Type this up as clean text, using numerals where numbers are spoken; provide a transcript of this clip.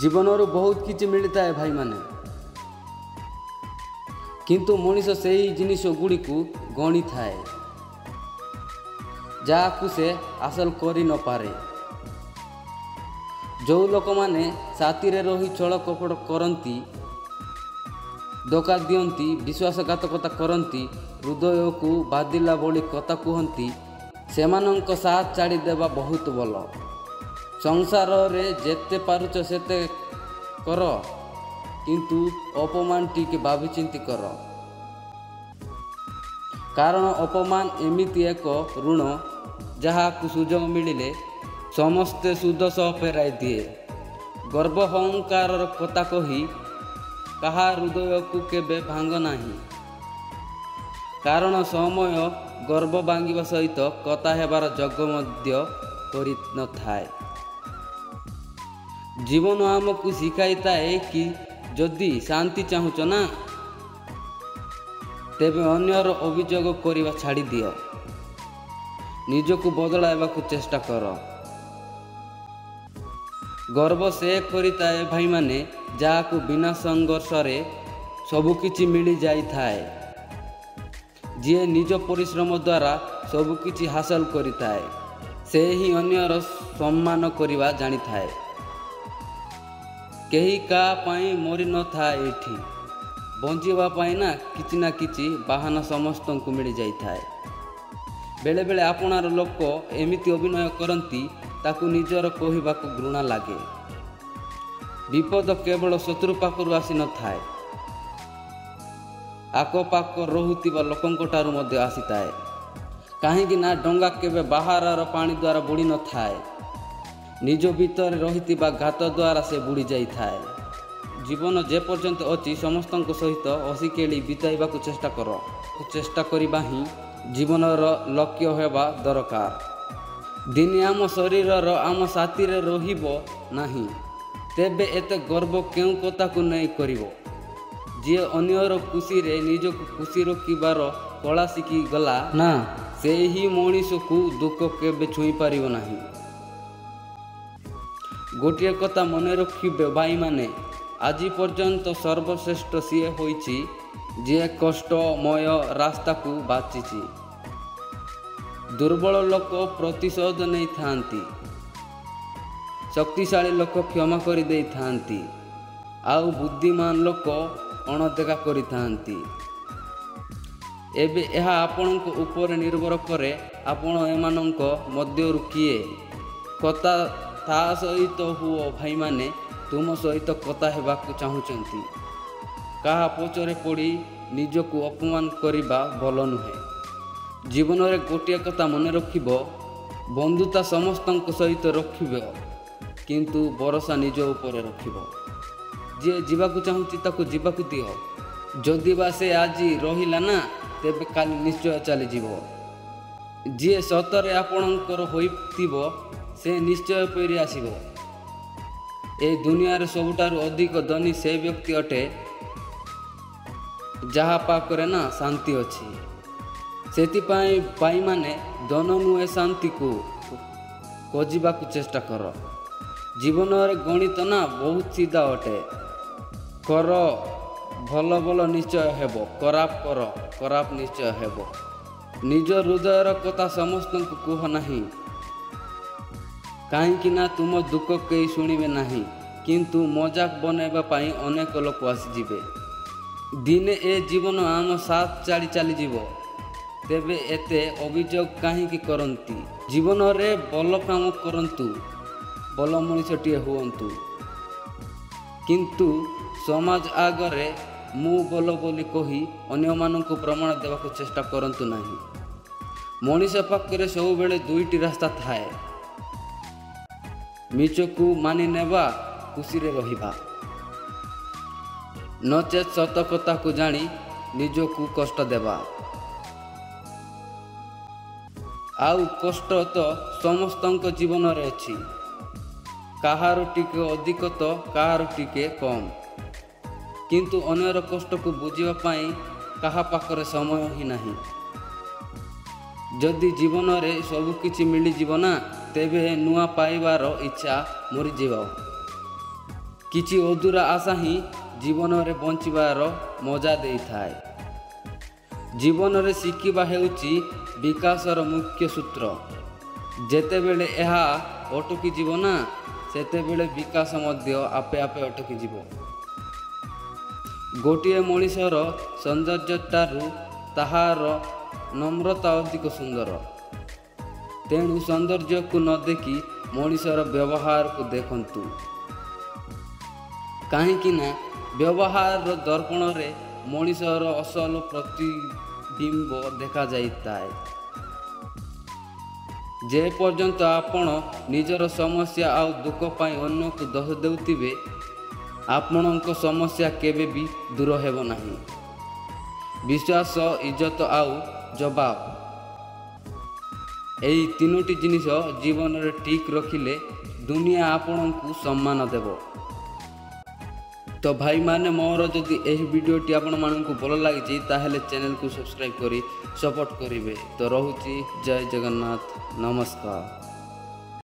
ଜୀବନରୁ ବହୁତ କିଛି ମିଳିଥାଏ ଭାଇମାନେ, କିନ୍ତୁ ମଣିଷ ସେହି ଜିନିଷ ଗୁଡ଼ିକୁ ଗଣିଥାଏ ଯାହାକୁ ସେ ହାସଲ କରି ନପାରେ। ଯେଉଁ ଲୋକମାନେ ସାଥିରେ ରହି ଛଳ କପଟ କରନ୍ତି, ଧୋକା ଦିଅନ୍ତି, ବିଶ୍ୱାସଘାତକତା କରନ୍ତି, ହୃଦୟକୁ ବାଧିଲା ଭଳି କଥା କୁହନ୍ତି, ସେମାନଙ୍କ ସାଥ ଛାଡ଼ିଦେବା ବହୁତ ଭଲ। ସଂସାରରେ ଯେତେ ପାରୁଛ ସେତେ କର, କିନ୍ତୁ ଅପମାନ ଟିକେ ଭାବିଚିନ୍ତି କର। କାରଣ ଅପମାନ ଏମିତି ଏକ ଋଣ ଯାହାକୁ ସୁଯୋଗ ମିଳିଲେ ସମସ୍ତେ ସୁଧ ସହ ଫେରାଇ ଦିଏ। ଗର୍ବ ଅହଙ୍କାରର କଥା କହି କାହା ହୃଦୟକୁ କେବେ ଭାଙ୍ଗ ନାହିଁ, କାରଣ ସମୟ ଗର୍ବ ଭାଙ୍ଗିବା ସହିତ କଥା ହେବାର ଯୋଗ ମଧ୍ୟ କରିନଥାଏ। ଜୀବନ ଆମକୁ ଶିଖାଇଥାଏ କି ଯଦି ଶାନ୍ତି ଚାହୁଁଛ ନା, ତେବେ ଅନ୍ୟର ଅଭିଯୋଗ କରିବା ଛାଡ଼ିଦିଅ, ନିଜକୁ ବଦଳାଇବାକୁ ଚେଷ୍ଟା କର। ଗର୍ବ ସେ କରିଥାଏ ଭାଇମାନେ ଯାହାକୁ ବିନା ସଂଘର୍ଷରେ ସବୁକିଛି ମିଳିଯାଇଥାଏ। ଯିଏ ନିଜ ପରିଶ୍ରମ ଦ୍ୱାରା ସବୁକିଛି ହାସଲ କରିଥାଏ, ସେ ହିଁ ଅନ୍ୟର ସମ୍ମାନ କରିବା ଜାଣିଥାଏ। କେହି କାହା ପାଇଁ ମରିନଥାଏ ଏଠି। ବଞ୍ଚିବା ପାଇଁ କିଛି ନା କିଛି ବାହାନା ସମସ୍ତଙ୍କୁ ମିଳିଯାଇଥାଏ। ବେଳେବେଳେ ଆପଣାର ଲୋକ ଏମିତି ଅଭିନୟ କରନ୍ତି, ତାକୁ ନିଜର କହିବାକୁ ଘୃଣା ଲାଗେ। ବିପଦ କେବଳ ଶତ୍ରୁ ପାଖରୁ ଆସିନଥାଏ, ଆଖପାଖ ରହୁଥିବା ଲୋକଙ୍କଠାରୁ ମଧ୍ୟ ଆସିଥାଏ। କାହିଁକି ନା ଡଙ୍ଗା କେବେ ବାହାରର ପାଣି ଦ୍ୱାରା ବୁଡ଼ି ନଥାଏ, ନିଜ ଭିତରେ ରହିଥିବା ଘାତ ଦ୍ୱାରା ସେ ବୁଡ଼ି ଯାଇଥାଏ। ଜୀବନ ଯେପର୍ଯ୍ୟନ୍ତ ଅଛି ସମସ୍ତଙ୍କ ସହିତ ହସି ଖେଳି ବିତାଇବାକୁ ଚେଷ୍ଟା କର। ଚେଷ୍ଟା କରିବା ହିଁ ଜୀବନର ଲକ୍ଷ୍ୟ ହେବା ଦରକାର। ଦିନେ ଆମ ଶରୀରର ଆମ ସାଥିରେ ରହିବ ନାହିଁ, ତେବେ ଏତେ ଗର୍ବ କେଉଁ କଥାକୁ ନେଇ କରିବ? ଯିଏ ଅନ୍ୟର ଖୁସିରେ ନିଜକୁ ଖୁସି ରଖିବାର କଳା ଶିଖିଗଲା ନା, ସେହି ମଣିଷକୁ ଦୁଃଖ କେବେ ଛୁଇଁପାରିବ ନାହିଁ। ଗୋଟିଏ କଥା ମନେ ରଖିବେ ଭାଇମାନେ, ଆଜି ପର୍ଯ୍ୟନ୍ତ ସର୍ବଶ୍ରେଷ୍ଠ ସିଏ ହୋଇଛି ଯିଏ କଷ୍ଟମୟ ରାସ୍ତାକୁ ବାଛିଛି। ଦୁର୍ବଳ ଲୋକ ପ୍ରତିଶୋଧ ନେଇଥାନ୍ତି, ଶକ୍ତିଶାଳୀ ଲୋକ କ୍ଷମା କରିଦେଇଥାନ୍ତି, ଆଉ ବୁଦ୍ଧିମାନ ଲୋକ ଅଣଦେଖା କରିଥାନ୍ତି। ଏବେ ଏହା ଆପଣଙ୍କ ଉପରେ ନିର୍ଭର କରେ, ଆପଣ ଏମାନଙ୍କ ମଧ୍ୟରୁ କିଏ। କଥା ତା ସହିତ ହୁଅ ଭାଇମାନେ, ତୁମ ସହିତ କଥା ହେବାକୁ ଚାହୁଁଛନ୍ତି। କାହା ପଛରେ ପଡ଼ି ନିଜକୁ ଅପମାନ କରିବା ଭଲ ନୁହେଁ। ଜୀବନରେ ଗୋଟିଏ କଥା ମନେ ରଖିବ, ବନ୍ଧୁତା ସମସ୍ତଙ୍କ ସହିତ ରଖିବ, କିନ୍ତୁ ଭରସା ନିଜ ଉପରେ ରଖିବ। ଯିଏ ଯିବାକୁ ଚାହୁଁଛି ତାକୁ ଯିବାକୁ ଦିଅ। ଯଦି ବା ସେ ଆଜି ରହିଲା ନା, ତେବେ କାଲି ନିଶ୍ଚୟ ଚାଲିଯିବ। ଯିଏ ସତରେ ଆପଣଙ୍କର ହୋଇଥିବ ସେ ନିଶ୍ଚୟ ଫେରି ଆସିବ। ଏ ଦୁନିଆରେ ସବୁଠାରୁ ଅଧିକ ଧନୀ ସେ ବ୍ୟକ୍ତି ଅଟେ ଯାହା ପାଖରେ ଶାନ୍ତି ଅଛି। ସେଥିପାଇଁ ଭାଇମାନେ, ଧନ ନୁହେଁ ଶାନ୍ତିକୁ ଖୋଜିବାକୁ ଚେଷ୍ଟା କର। ଜୀବନରେ ଗଣିତ ବହୁତ ସିଧା ଅଟେ। କର ଭଲ ଭଲ ନିଶ୍ଚୟ ହେବ, ଖରାପ କର ଖରାପ ନିଶ୍ଚୟ ହେବ। ନିଜ ହୃଦୟର କଥା ସମସ୍ତଙ୍କୁ କୁହ ନାହିଁ, କାହିଁକି ନା ତୁମ ଦୁଃଖ କେହି ଶୁଣିବେ ନାହିଁ, କିନ୍ତୁ ମଜାକ ବନାଇବା ପାଇଁ ଅନେକ ଲୋକ ଆସିଯିବେ। ଦିନେ ଏ ଜୀବନ ଆମ ସାଥ ଛାଡ଼ି ଚାଲିଯିବ, ତେବେ ଏତେ ଅଭିଯୋଗ କାହିଁକି କରନ୍ତି? ଜୀବନରେ ଭଲ କାମ କରନ୍ତୁ, ଭଲ ମଣିଷଟିଏ ହୁଅନ୍ତୁ, କିନ୍ତୁ ସମାଜ ଆଗରେ ମୁଁ ଭଲ ବୋଲି କହି ଅନ୍ୟମାନଙ୍କୁ ପ୍ରମାଣ ଦେବାକୁ ଚେଷ୍ଟା କରନ୍ତୁ ନାହିଁ। ମଣିଷ ପାଖରେ ସବୁବେଳେ ଦୁଇଟି ରାସ୍ତା ଥାଏ, ମିଛକୁ ମାନି ନେବା, ଖୁସିରେ ରହିବା, ନଚେତ୍ ସତ କଥାକୁ ଜାଣି ନିଜକୁ କଷ୍ଟ ଦେବା। ଆଉ କଷ୍ଟ ତ ସମସ୍ତଙ୍କ ଜୀବନରେ ଅଛି, କାହାର ଟିକେ ଅଧିକ ତ କାହାର ଟିକେ କମ୍, କିନ୍ତୁ ଅନ୍ୟର କଷ୍ଟକୁ ବୁଝିବା ପାଇଁ କାହା ପାଖରେ ସମୟ ହିଁ ନାହିଁ। ଯଦି ଜୀବନରେ ସବୁକିଛି ମିଳିଯିବ ନା, ତେବେ ନୂଆ ପାଇବାର ଇଚ୍ଛା ମରିଯିବ। କିଛି ଅଧୁରା ଆଶା ହିଁ ଜୀବନରେ ବଞ୍ଚିବାର ମଜା ଦେଇଥାଏ। ଜୀବନରେ ଶିଖିବା ହେଉଛି ବିକାଶର ମୁଖ୍ୟ ସୂତ୍ର। ଯେତେବେଳେ ଏହା ଅଟକିଯିବ ନା, ସେତେବେଳେ ବିକାଶ ମଧ୍ୟ ଆପେ ଆପେ ଅଟକିଯିବ। ଗୋଟିଏ ମଣିଷର ସୌନ୍ଦର୍ଯ୍ୟଠାରୁ ତାହାର ନମ୍ରତା ଅଧିକ ସୁନ୍ଦର। ତେଣୁ ସୌନ୍ଦର୍ଯ୍ୟକୁ ନ ଦେଖି ମଣିଷର ବ୍ୟବହାରକୁ ଦେଖନ୍ତୁ। କାହିଁକି ନା ବ୍ୟବହାରର ଦର୍ପଣରେ ମଣିଷର ଅସଲ ପ୍ରତିବିମ୍ବ ଦେଖାଯାଇଥାଏ। ଯେ ପର୍ଯ୍ୟନ୍ତ ଆପଣ ନିଜର ସମସ୍ୟା ଆଉ ଦୁଃଖ ପାଇଁ ଅନ୍ୟକୁ ଦୋଷ ଦେଉଥିବେ, ଆପଣଙ୍କ ସମସ୍ୟା କେବେ ବି ଦୂର ହେବ ନାହିଁ। ବିଶ୍ୱାସ, ଇଜ୍ଜତ ଆଉ ଜବାବ, ଏହି ତିନୋଟି ଜିନିଷ ଜୀବନରେ ଠିକ୍ ରଖିଲେ ଦୁନିଆ ଆପଣଙ୍କୁ ସମ୍ମାନ ଦେବ। ତ ଭାଇମାନେ, ମୋର ଯଦି ଏହି ଭିଡ଼ିଓଟି ଆପଣମାନଙ୍କୁ ଭଲ ଲାଗିଛି ତାହେଲେ ଚ୍ୟାନେଲକୁ ସବସ୍କ୍ରାଇବ୍ କରି ସପୋର୍ଟ କରିବେ। ତ ରହୁଛି, ଜୟ ଜଗନ୍ନାଥ, ନମସ୍କାର।